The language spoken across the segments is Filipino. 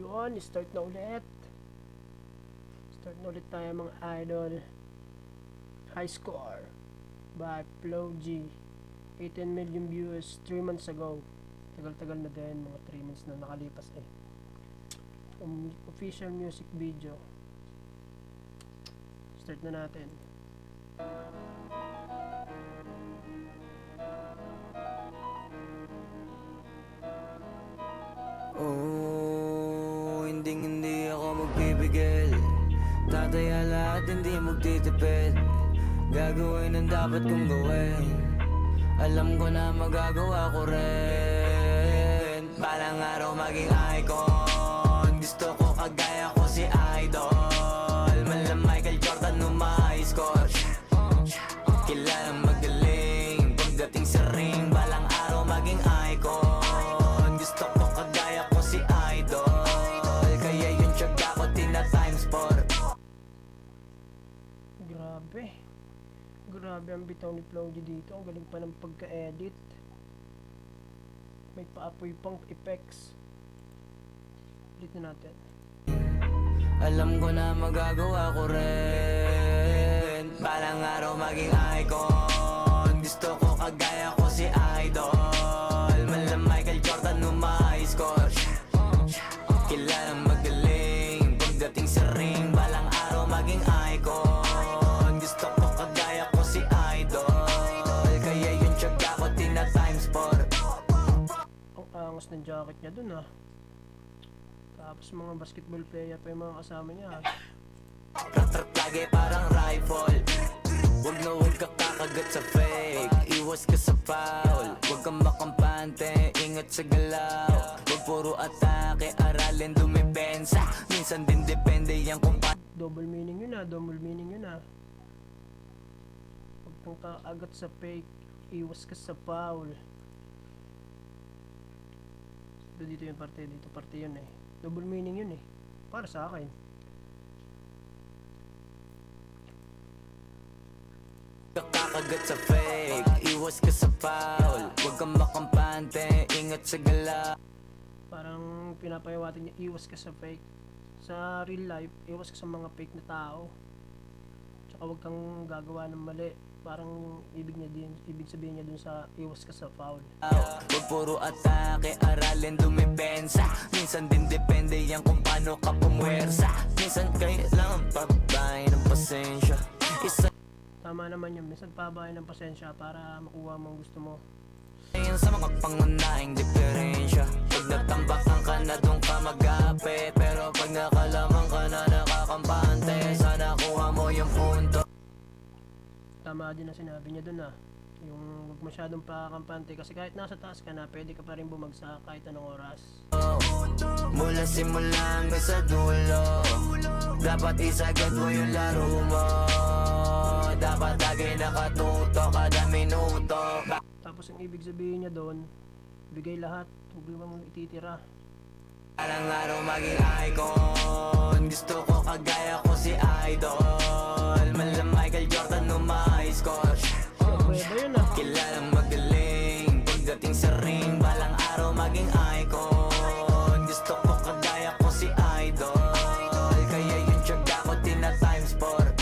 Yun, start na ulit. Start na ulit tayo mga idol. High score by Flow G. 18 million views 3 months ago. Tagal-tagal na din, mga 3 months na nakalipas eh. Official music video. Start na natin. Oh, hindi ako magpipigil. Tataya lahat, hindi magtitipid. Gagawin ang dapat kong gawin. Alam ko na magagawa ko rin. Balang araw maging icon. Gusto ko kagaya ko si Idol. Mala Michael Jordan score. Kilalang magaling. Pagdating sa ring, balang araw maging icon. Gusto ko kagaya ko si Idol. Kaya yung tiyaga ko tina-times 4. Grabe ang bitaw ni Flow G dito. Ang galing pa ng pagka-edit. May paapoy pang effects. Ulit na natin. Alam ko na magagawa ko rin. Balang araw maging icon. Gusto ko kagaya ko si Idol. Mala Michael Jordan score. Kilalang magaling. Pagdating sa ring, balang araw maging icon. Gusto ko kagaya ko si Idol. Kaya yung tiyaga ko tina-times 4. Ang angas ng jacket niya dun ah. Tapos mga basketball player pa yung mga kasama niya. Rat-rat lagi parang rifle. Huwag na huwag ka kakagat sa fake. Iwas ka sa foul. Huwag kang makampante, ingat sa galaw. Huwag puro atake, aralin dumipensa. Minsan din depende yan kung Double meaning yun ah, double meaning yun ah. Huwag kang kakagat sa fake, iwas ka sa foul. Dito yung parte, dito parte yun eh. Double meaning yun eh. Para sa akin. kakagat sa fake. Iwas ka sa foul. Huwag kang makampante, ingat sa galaw. Parang pinapayawatin niya, iwas ka sa fake. Sa real life, iwas ka sa mga fake na tao. Tsaka huwag kang gagawa ng mali. Parang ibig sabihin niya dun sa iwas ka sa foul. Huwag puro atake, aralin dumipensa. Minsan din depende yan kung paano ka pumwersa. Minsan kailangan pabahay ng pasensya. Tama naman yun, minsan pabahay ng pasensya para makuha mo ang gusto mo. Yan sa mga pangunahing diferensya. Pag natambakan ka na doon ka mag-apit. Pero pag nakalamang ka na nakakampante, sana kuha mo yung punto. Tama din ang sinabi niya dun ah. Yung huwag masyadong pakakampante kasi kahit nasa taas ka na, pwede ka pa rin bumagsak kahit anong oras. Mula simula hanggang sa dulo, dapat isagad mo yung laro mo. Dapat lagi nakatuto kada minuto. Tapos ang ibig sabihin niya doon, bigay lahat, huwag mo ititira. Balang araw maging icon. Gusto ko kagaya ko si Idol. Mala Michael Jordan score. Pwede yun ah. Kilalang magaling. Pagdating sa ring, balang araw maging icon. Gusto ko kagaya ko si Idol. Kaya yung tiyaga ko tina-times 4.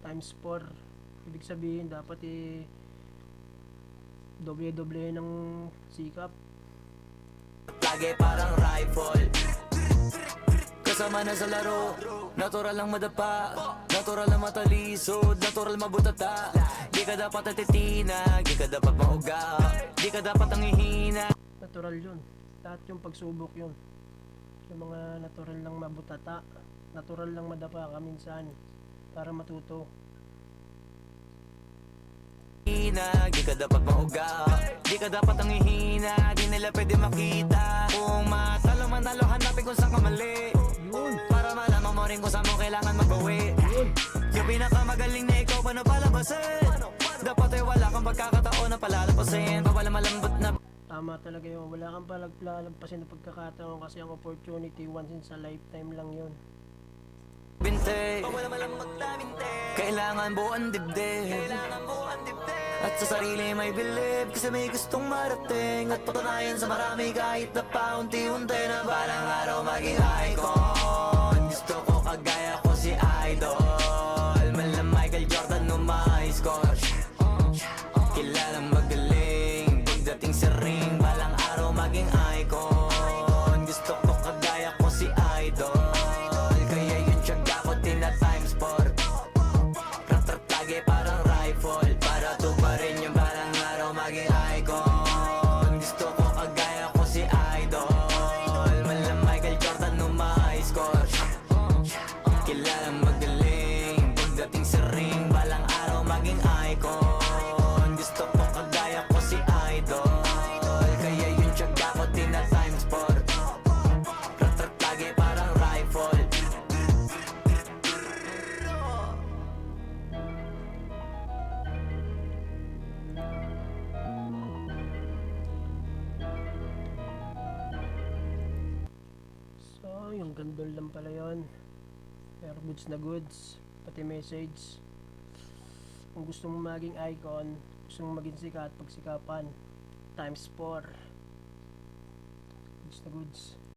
Times 4. Ibig sabihin dapat doble-doble ng sikap. Lagi parang rifle. Kasama na sa laro. Natural lang madapa. Natural lang matalisod. Natural mabutata. Di ka dapat natitina. Di ka dapat mauga. Di ka dapat nanghihina. Natural yun. Lahat yung pagsubok yun. Yung mga natural lang mabutata. Natural lang madapa ka minsan. Para matuto. Di ka dapat mauga. Di ka dapat nanghihina. Di nila pwede makita. Kung matalo manalo, hanapin kung saan ka mali. Yun. Para malaman mo rin kung saan mo kailangan magbawi. Yun. Yung pinakamagaling na ikaw, paano palabasin? Dapat ay wala kang pagkakataon na palalapasin. Bawal malambot na. Tama talaga yun. Wala kang palagpasin na pagkakataon kasi ang opportunity once in a lifetime lang yun. binte. Kailangan buuan dibdib. At sa sarili may bilib, kasi may gustong marating. At patunayan sa marami kahit na paunti-unti, na balang araw maging icon. Gusto ko kagaya ko si Idol, mala Michael Jordan no my score. Kilalang magaling pagdating sa ring, balang araw maging icon. Gusto ko kagaya ko si Idol, kaya yun tiyaga ko tina times 4. Rat-rat lagi parang rifle, para tuparin yung balang araw maging icon. Gusto ko kagaya ko si Idol, mala Michael Jordan no my score. Kilalang magaling pagdating sa ring, balang araw maging icon. Gusto ko kagaya ko si Idol, kaya yun tiyaga ko tina times 4. Rat-rat lagi parang rifle. So, yung gandol lang pala yun. Pero goods na goods. Pati message. Kung gusto mo maging icon, gusto mo maging sikat, pagsikapan, times 4. Goods na goods.